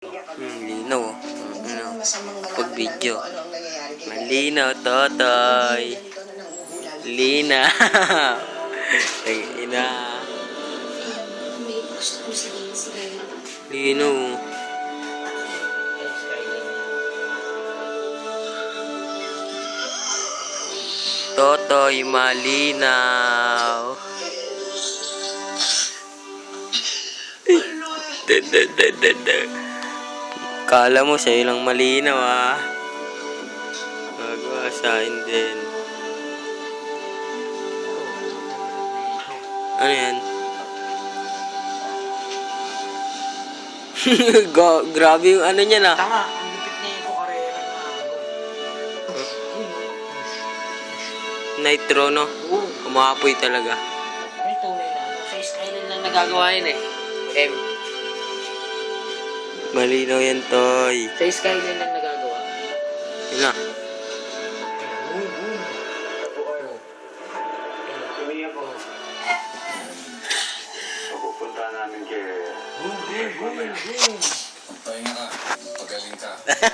Linaw. Pag video. Malinaw, totoy. Linaw. Ina. Linaw. Totoy, malinaw. Kala mo sa'yo lang malinaw ah. Gagawa sa akin din. Ano yan? Grabe yung ano niya na. Tama, ang lupit niya yung kukarera na. Nitro no? Kumapoy talaga. May tunay na. Sa Skyline lang nagagawa yun eh. M. Malinaw yan, Toy. Sa Skyline lang nagagawa. Yun na. Pupunta namin kay... Pahinga ka. Pagaling ka.